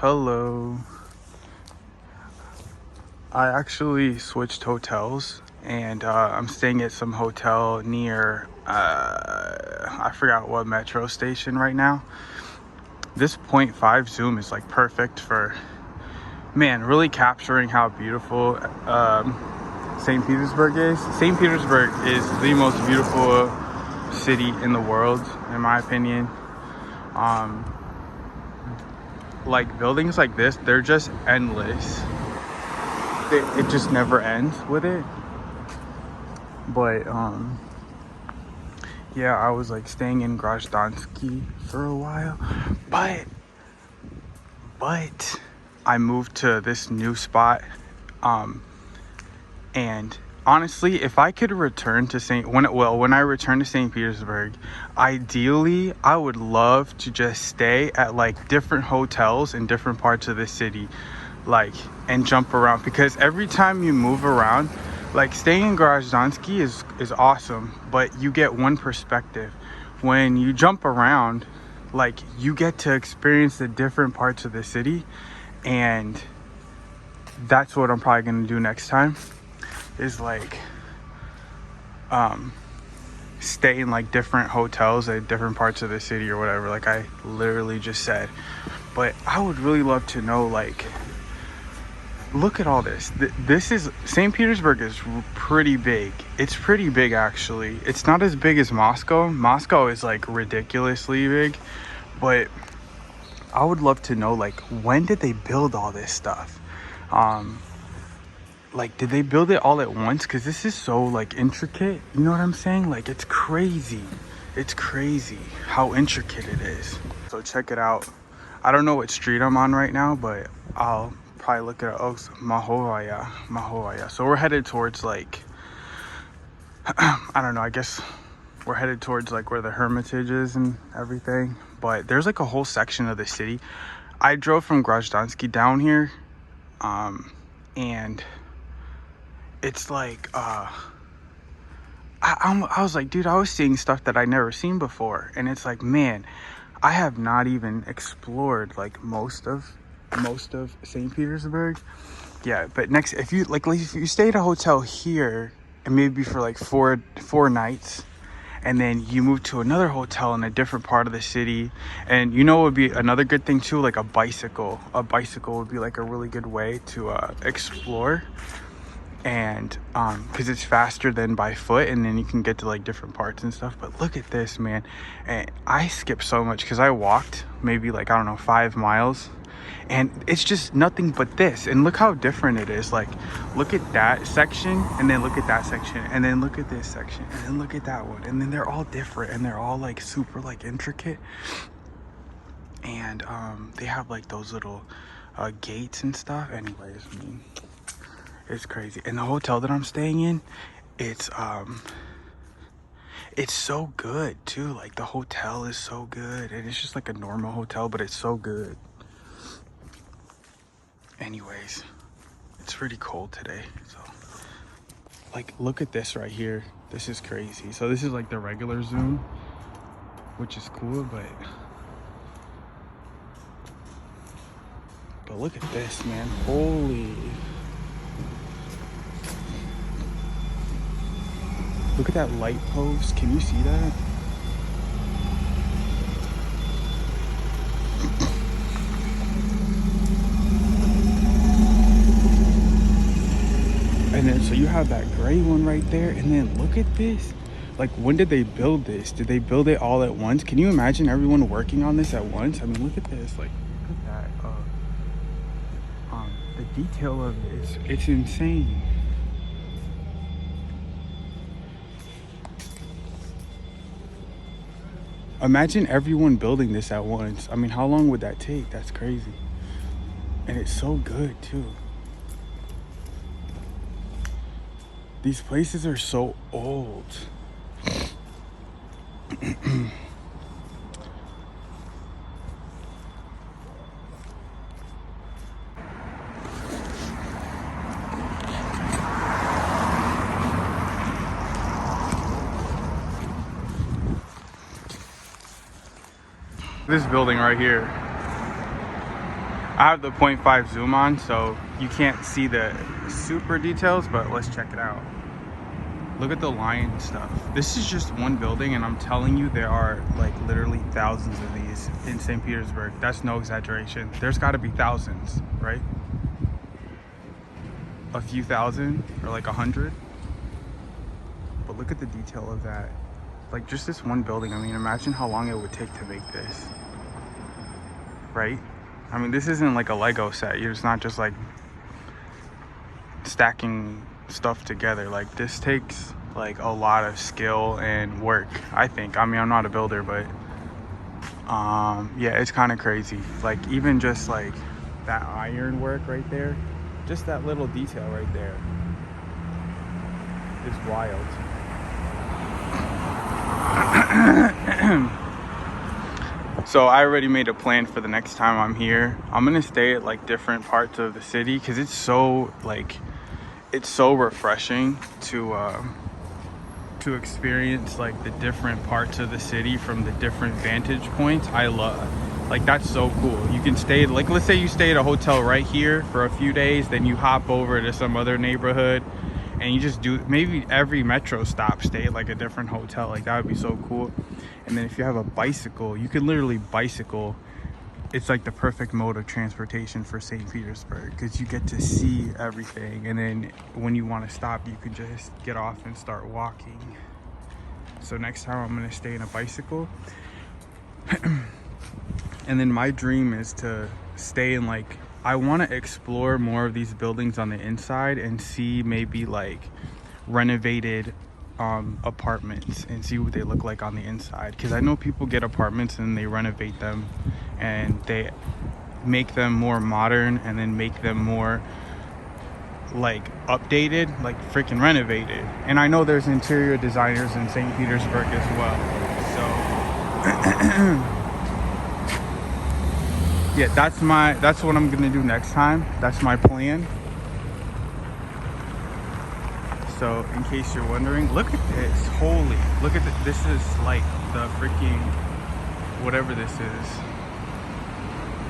Hello. I actually switched hotels and I'm staying at some hotel near, I forgot what metro station right now. This .5 zoom is like perfect for, man, really capturing how beautiful St. Petersburg is. St. Petersburg is the most beautiful city in the world, in my opinion. Like buildings like this, they're just endless. It just never ends with it. But yeah, I was like staying in Grozdansky for a while, but I moved to this new spot, and honestly, if I could return to when I return to St. Petersburg, ideally I would love to just stay at like different hotels in different parts of the city, like, and jump around, because every time you move around, like staying in Grozdansky is awesome, but you get one perspective. When you jump around, like, you get to experience the different parts of the city, and that's what I'm probably gonna do next time, is like stay in like different hotels at different parts of the city or whatever, like I literally just said. But I would really love to know, like, look at all this. This is, St. Petersburg is pretty big. It's pretty big, actually. It's not as big as Moscow. Moscow is like ridiculously big, but I would love to know, like, when did they build all this stuff? Like, did they build it all at once? Because this is so like intricate, you know what I'm saying? Like, it's crazy. It's crazy how intricate it is. So check it out. I don't know what street I'm on right now, but I'll probably look at Mahovaya. So we're headed towards like, I don't know, I guess we're headed towards like where the Hermitage is and everything. But there's like a whole section of the city. I drove from Grozdansky down here, and it's like I was like, dude, I was seeing stuff that I never seen before, and it's like, man, I have not even explored like most of St. Petersburg. Yeah, but next, if you stay at a hotel here and maybe for like four nights, and then you move to another hotel in a different part of the city, and you know, it would be another good thing too, like a bicycle would be like a really good way to explore, and because it's faster than by foot, and then you can get to like different parts and stuff. But look at this, man. And I skipped so much because I walked maybe like, I don't know, 5 miles, and it's just nothing but this. And look how different it is. Like, look at that section, and then look at that section, and then look at this section, and then look at that one, and then they're all different, and they're all like super like intricate. And they have like those little gates and stuff. Anyways, I mean, it's crazy. And the hotel that I'm staying in, it's so good too. Like, the hotel is so good, and it's just like a normal hotel, but it's so good. Anyways, it's pretty cold today, so like, look at this right here. This is crazy. So this is like the regular zoom, which is cool, but look at this, man. Holy, look at that light post. Can you see that? And then so you have that gray one right there, and then look at this. Like, when did they build this? Did they build it all at once? Can you imagine everyone working on this at once? I mean, look at this. Like, look at that. The detail of this, it's insane. Imagine everyone building this at once. I mean, how long would that take? That's crazy. And it's so good too. These places are so old. This building right here, I have the 0.5 zoom on, so you can't see the super details, but let's check it out. Look at the lion stuff. This is just one building, and I'm telling you, there are like literally thousands of these in St. Petersburg. That's no exaggeration. There's got to be thousands, right? A few thousand or like 100. But look at the detail of that. Like just this one building. I mean, imagine how long it would take to make this, right? I mean, this isn't like a Lego set. It's not just like stacking stuff together. Like this takes like a lot of skill and work, I think. I mean, I'm not a builder, but yeah, it's kind of crazy. Like even just like that iron work right there, just that little detail right there is wild. So I already made a plan for the next time I'm here. I'm gonna stay at like different parts of the city because it's so like it's so refreshing to experience like the different parts of the city from the different vantage points. I love, like, that's so cool. You can stay, like, let's say you stay at a hotel right here for a few days, then you hop over to some other neighborhood and you just do maybe every metro stop, stay at like a different hotel. Like that would be so cool. And then if you have a bicycle, you can literally bicycle. It's like the perfect mode of transportation for St. Petersburg because you get to see everything, and then when you want to stop, you can just get off and start walking. So next time I'm going to stay in a bicycle. And then my dream is to stay in, like, I want to explore more of these buildings on the inside and see maybe like renovated apartments and see what they look like on the inside, because I know people get apartments and they renovate them and they make them more modern and then make them more like updated, like freaking renovated. And I know there's interior designers in St. Petersburg as well, so yeah, that's what I'm gonna do next time. That's my plan. So in case you're wondering, look at this. Holy, look at this. This is like the freaking whatever this is.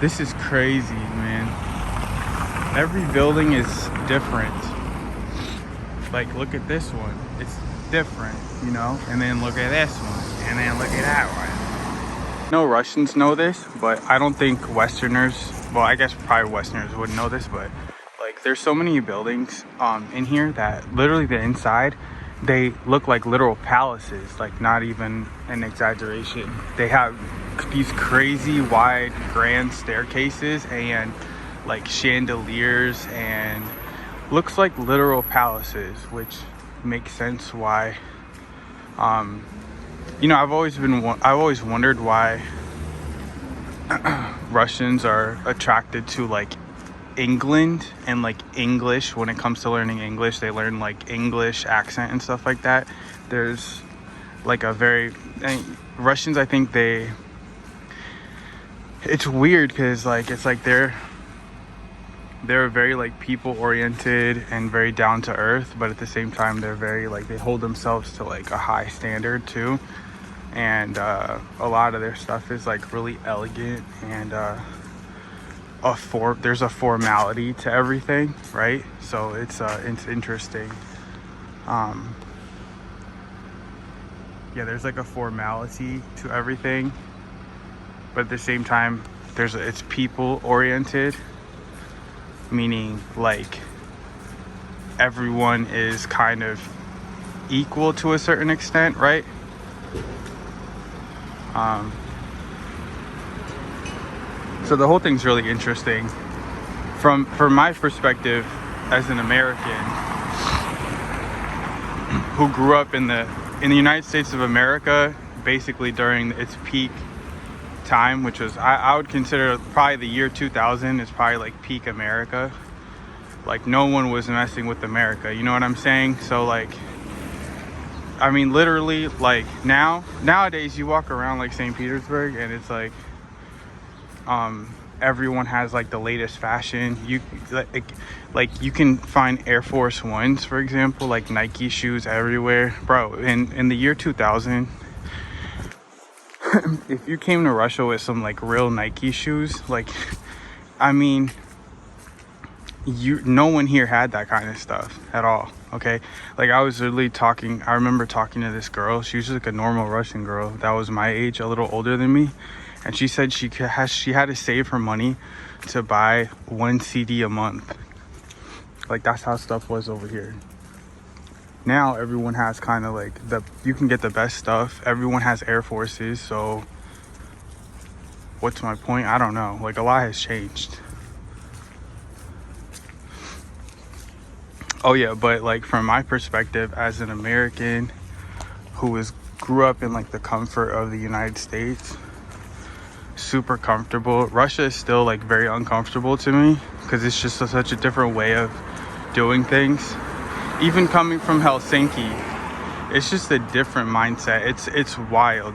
This is crazy, man. Every building is different. Like, look at this one. It's different, you know? And then look at this one. And then look at that one. No Russians know this, but I don't think Westerners, well, I guess probably Westerners wouldn't know this, but like there's so many buildings in here that literally the inside, they look like literal palaces, like not even an exaggeration. They have these crazy wide grand staircases and like chandeliers, and looks like literal palaces, which makes sense why you know, I've always wondered why Russians are attracted to like England and like English. When it comes to learning English, they learn like English accent and stuff like that. There's like a very Russians, I think it's weird because like it's like they're very like people oriented and very down to earth, but at the same time they're very like, they hold themselves to like a high standard too. And a lot of their stuff is like really elegant, and there's a formality to everything, right? So it's interesting. Yeah, there's like a formality to everything, but at the same time it's people oriented, meaning like everyone is kind of equal to a certain extent, right? So the whole thing's really interesting from my perspective as an American who grew up in the United States of America, basically during its peak time, which was I would consider probably the year 2000 is probably like peak America. Like no one was messing with America, you know what I'm saying? So like, I mean, literally, like nowadays you walk around like St. Petersburg and it's like everyone has like the latest fashion. You like you can find Air Force Ones, for example, like Nike shoes everywhere, bro. In the year 2000, if you came to Russia with some like real Nike shoes, like I mean, no one here had that kind of stuff at all. Okay, like I was literally talking, I remember talking to this girl. She was just like a normal Russian girl that was my age, a little older than me, and she said she had to save her money to buy 1 CD a month. Like that's how stuff was over here. Now everyone has kind of like you can get the best stuff. Everyone has Air Forces, so what's my point? I don't know. Like a lot has changed. Oh yeah, but like from my perspective as an American who grew up in like the comfort of the United States, super comfortable. Russia is still like very uncomfortable to me because it's just such a different way of doing things. Even coming from Helsinki, it's just a different mindset. It's wild.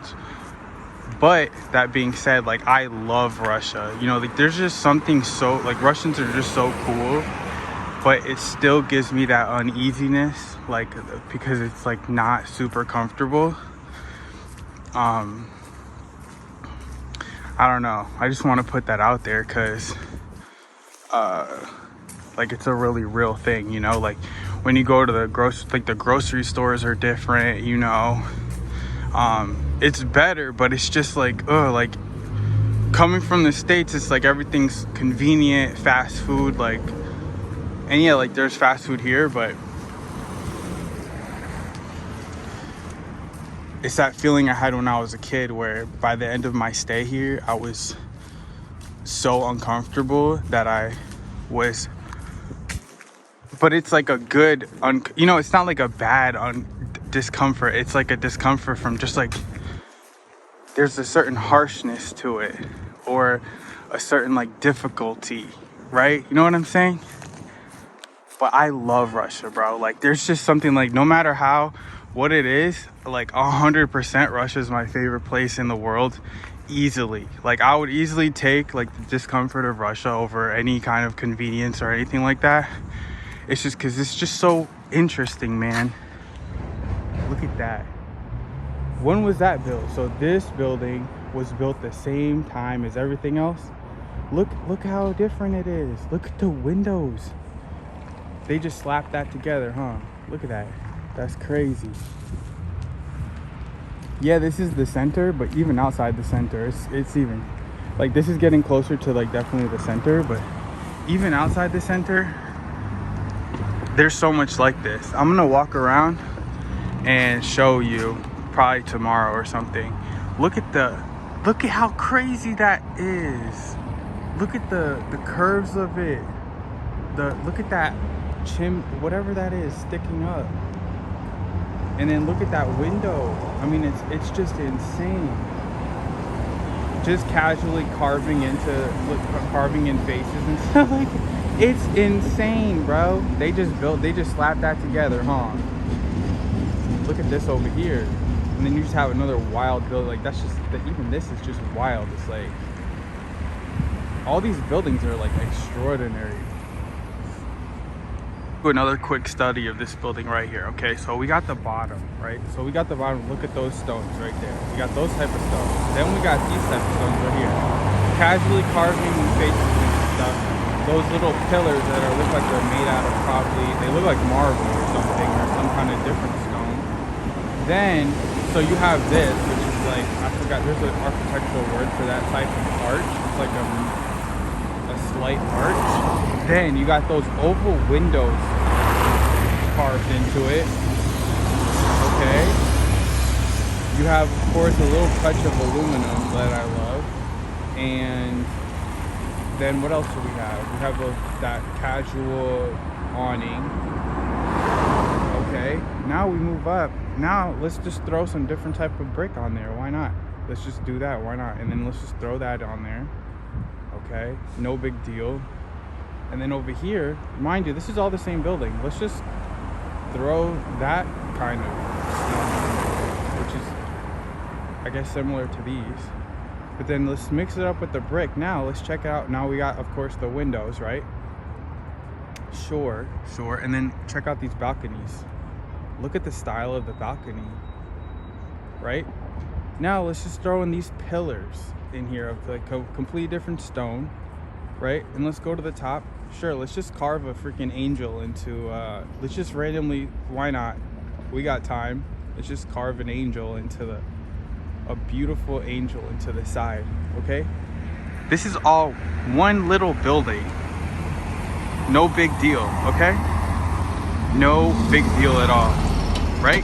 But that being said, like I love Russia. You know, like there's just something so like Russians are just so cool. But it still gives me that uneasiness, like because it's like not super comfortable. I don't know. I just want to put that out there because like it's a really real thing, you know. Like when you go to the grocery stores are different, you know. It's better, but it's just like like coming from the States, it's like everything's convenient, fast food, like. And yeah, like there's fast food here, but it's that feeling I had when I was a kid where by the end of my stay here, I was so uncomfortable that I was, but it's like a good, you know, it's not like a bad discomfort. It's like a discomfort from just like, there's a certain harshness to it or a certain like difficulty, right? You know what I'm saying? But I love Russia, bro. Like there's just something like no matter what it is, like 100% Russia is my favorite place in the world, easily. Like I would easily take like the discomfort of Russia over any kind of convenience or anything like that. It's just because it's just so interesting, man. Look at that. When was that built? So this building was built the same time as everything else. Look how different it is. Look at the windows. They just slapped that together, huh? Look at that. That's crazy. Yeah, this is the center, but even outside the center, it's even like this is getting closer to like definitely the center, but even outside the center, there's so much like this. I'm gonna walk around and show you probably tomorrow or something. Look at how crazy that is. Look at the curves of it. Look at that whatever that is sticking up, and then look at that window. I mean, it's just insane. Just casually carving in faces and stuff. Like it's insane, bro. They just slapped that together, huh? Look at this over here, and then you just have another wild building. Like that's just even this is just wild. It's like all these buildings are like extraordinary. Another quick study of this building right here. Okay, so we got the bottom, right? So we got the bottom. Look at those stones right there. We got those type of stones. Then we got these type of stones right here, casually carving faces and stuff. Those little pillars that look like they're made out of they look like marble or something, or some kind of different stone. Then so you have this, which is like, I forgot, there's an architectural word for that type of arch. It's like a slight arch. Then you got those oval windows carved into it. Okay. You have, of course, a little touch of aluminum that I love. And then what else do we have? We have that casual awning. Okay. Now we move up. Now let's just throw some different type of brick on there. Why not? Let's just do that. Why not? And then let's just throw that on there. Okay. No big deal. And then over here, mind you, this is all the same building. Let's just throw that kind of stone, which is, I guess, similar to these. But then let's mix it up with the brick. Now let's check it out. Now we got, of course, the windows, right? Sure. And then check out these balconies. Look at the style of the balcony, right? Now let's just throw in these pillars in here of like a completely different stone. right? And let's go to the top. Sure, let's just carve a freaking angel into, let's just randomly, why not? We got time. Let's just carve an angel into a beautiful angel into the side, okay? This is all one little building. No big deal, okay? No big deal at all, right?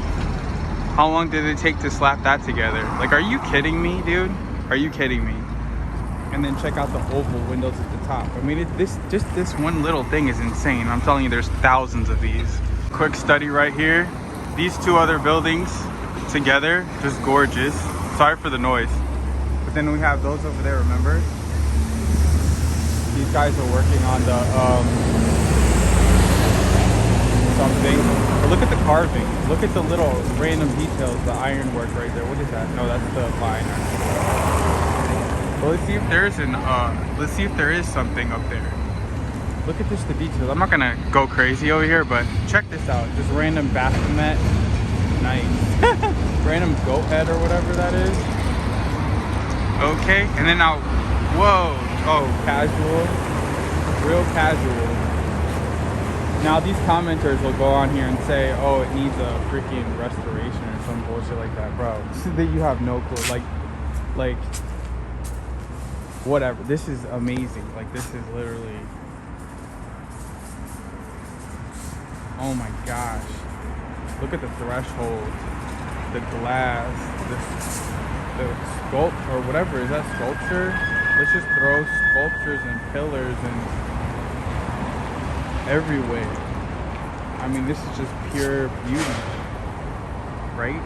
How long did it take to slap that together? Like, are you kidding me, dude? Are you kidding me? And then check out the oval windows at the top. I mean, this one little thing is insane. I'm telling you, there's thousands of these. Quick study right here. These two other buildings together, just gorgeous. Sorry for the noise. But then we have those over there, remember? These guys are working on the something. But look at the carving. Look at the little random details, the ironwork right there. What is that? No, that's the liner. Well, let's see if there's let's see if there is something up there. Look at just the details. I'm not gonna go crazy over here, but check this out. Just random Baphomet. Nice. Random goat head or whatever that is. Okay, and then now, whoa. Oh, casual. Real casual. Now these commenters will go on here and say, oh, it needs a freaking restoration or some bullshit like that. Bro, that you have no clue. Like, whatever. This is amazing. Like, this is literally, oh my gosh. Look at the threshold, the glass, the sculpt, or whatever. Is that sculpture? Let's just throw sculptures and pillars and everywhere. I mean, this is just pure beauty, right?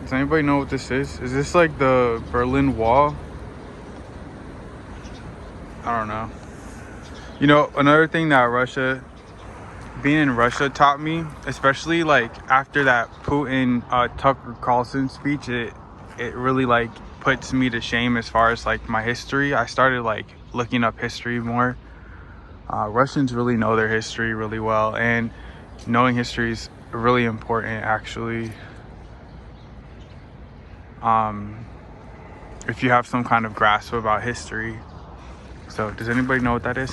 Does anybody know what this is? Is this like the Berlin Wall? I don't know. You know, another thing that being in Russia taught me, especially like after that Putin Tucker Carlson speech, it really like puts me to shame as far as like my history. I started like looking up history more. Russians really know their history really well, and knowing history is really important actually. If you have some kind of grasp about history. So does anybody know what that is?